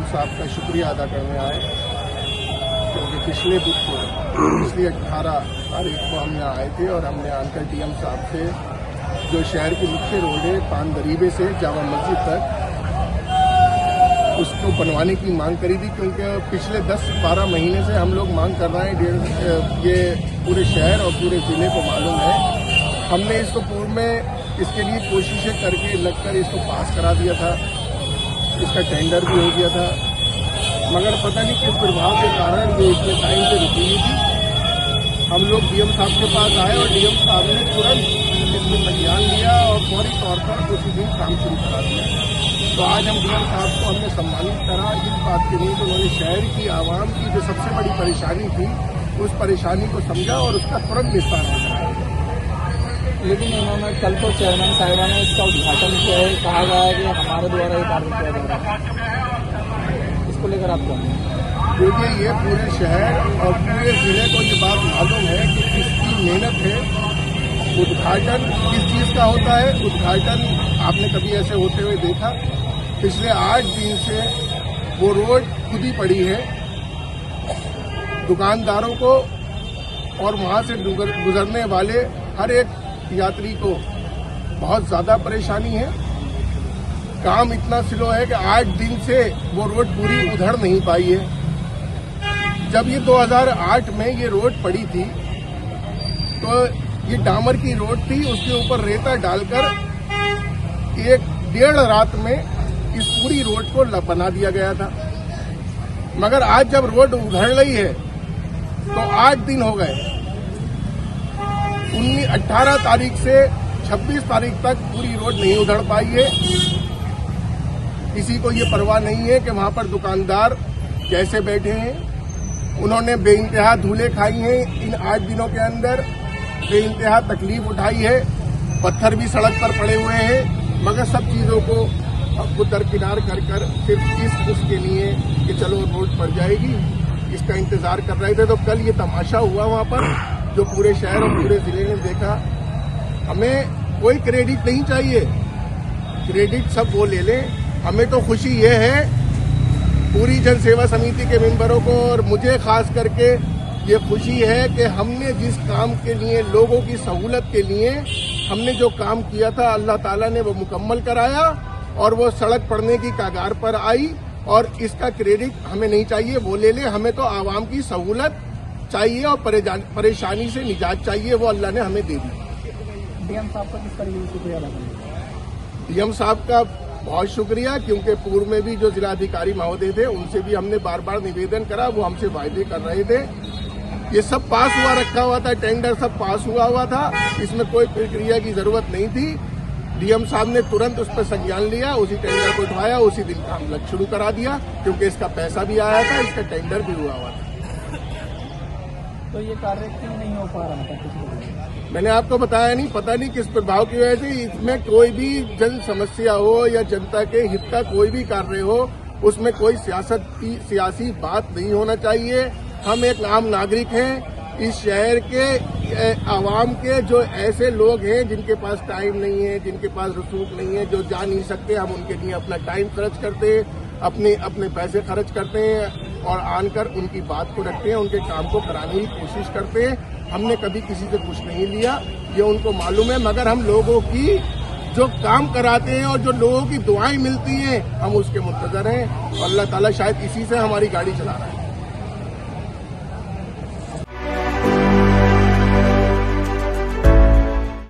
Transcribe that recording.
साहब का शुक्रिया अदा करने आए, क्योंकि पिछले 18 तारीख को हम यहाँ आए थे और हमने आकर डीएम साहब से जो शहर की मुख्य रोड है पान दरीबे से जामा मस्जिद तक उसको बनवाने की मांग करी थी, क्योंकि पिछले 10-12 महीने से हम लोग मांग कर रहे हैं। ये पूरे शहर और पूरे ज़िले को मालूम है। हमने इसको पूर्व में इसके लिए कोशिशें करके लगकर इसको पास करा दिया था, इसका टेंडर भी हो गया था, मगर पता नहीं किस प्रभाव के कारण ये इतने टाइम से रुकी हुई थी। हम लोग डीएम साहब के पास आए और डीएम साहब ने तुरंत इसमें संज्ञान लिया और फौरी तौर पर उसी दिन काम शुरू करा दिया। तो आज हम डीएम साहब को हमने सम्मानित करा इस बात के लिए कि उन्होंने शहर की आवाम की जो सबसे बड़ी परेशानी थी उस परेशानी को समझा और उसका तुरंत निस्तारण कराया। लेकिन उन्होंने कल तो चेयरमैन साहिबा ने इसका उद्घाटन किया है, कहा गया है कि हमारे द्वारा ये कार्य किया जा रहा है। इसको लेकर आप क्या? देखिए, ये पूरे शहर और पूरे जिले को ये बात मालूम है कि किसकी मेहनत है। उद्घाटन किस चीज़ का होता है? उद्घाटन आपने कभी ऐसे होते हुए देखा? पिछले 8 दिन से वो रोड खुद ही पड़ी है। दुकानदारों को और वहाँ से गुजरने वाले हर एक यात्री को बहुत ज़्यादा परेशानी है। काम इतना स्लो है कि 8 दिन से वो रोड पूरी उधड़ नहीं पाई है। जब ये 2008 में ये रोड पड़ी थी तो ये डामर की रोड थी, उसके ऊपर रेता डालकर 1-1.5 रात में इस पूरी रोड को बना दिया गया था। मगर आज जब रोड उधड़ रही है तो 8 दिन हो गए। 18 तारीख से 26 तारीख तक पूरी रोड नहीं उधड़ पाई है। किसी को ये परवाह नहीं है कि वहां पर दुकानदार कैसे बैठे हैं। उन्होंने बेइंतहा धूले खाई हैं इन 8 दिनों के अंदर, बेइंतहा तकलीफ उठाई है। पत्थर भी सड़क पर पड़े हुए हैं, मगर सब चीज़ों को दरकिनार कर सिर्फ उसके लिए कि चलो रोड पड़ जाएगी, इसका इंतजार कर रहे थे। तो कल ये तमाशा हुआ वहां पर, जो पूरे शहर और पूरे जिले ने देखा। हमें कोई क्रेडिट नहीं चाहिए, क्रेडिट सब वो ले लें। हमें तो खुशी ये है पूरी जन सेवा समिति के मेंबरों को और मुझे खास करके ये खुशी है कि हमने जिस काम के लिए, लोगों की सहूलत के लिए हमने जो काम किया था, अल्लाह ताला ने वो मुकम्मल कराया और वो सड़क पड़ने की कगार पर आई। और इसका क्रेडिट हमें नहीं चाहिए, वो ले ले। हमें तो आवाम की सहूलत चाहिए और परेशानी से निजात चाहिए, वो अल्लाह ने हमें दे दी। डीएम साहब का किस तरीके से शुक्रिया अदा करें? डीएम साहब का बहुत शुक्रिया, क्योंकि पूर्व में भी जो जिलाधिकारी महोदय थे उनसे भी हमने बार बार निवेदन करा, वो हमसे वायदे कर रहे थे। ये सब पास हुआ रखा हुआ था, टेंडर सब पास हुआ था, इसमें कोई प्रक्रिया की जरूरत नहीं थी। डीएम साहब ने तुरंत उस पर संज्ञान लिया, उसी टेंडर को उठवाया, उसी दिन काम लग शुरू करा दिया, क्योंकि इसका पैसा भी आया था, इसका टेंडर भी हुआ था। तो ये कार्य क्यों नहीं हो पा रहा था? मैंने आपको बताया नहीं, पता नहीं किस प्रभाव की वजह से। इसमें कोई भी जन समस्या हो या जनता के हित का कोई भी कार्य हो, उसमें कोई सियासी बात नहीं होना चाहिए। हम एक आम नागरिक हैं। इस शहर के आवाम के जो ऐसे लोग हैं जिनके पास टाइम नहीं है, जिनके पास रसूख नहीं है, जो जा नहीं सकते, हम उनके लिए अपना टाइम खर्च करते हैं, अपने पैसे खर्च करते हैं और आनकर उनकी बात को रखते हैं, उनके काम को कराने की कोशिश करते हैं। हमने कभी किसी से कुछ नहीं लिया, ये उनको मालूम है। मगर हम लोगों की जो काम कराते हैं और जो लोगों की दुआएं मिलती हैं, हम उसके मुंतजर हैं। और अल्लाह ताला शायद इसी से हमारी गाड़ी चला रहा है।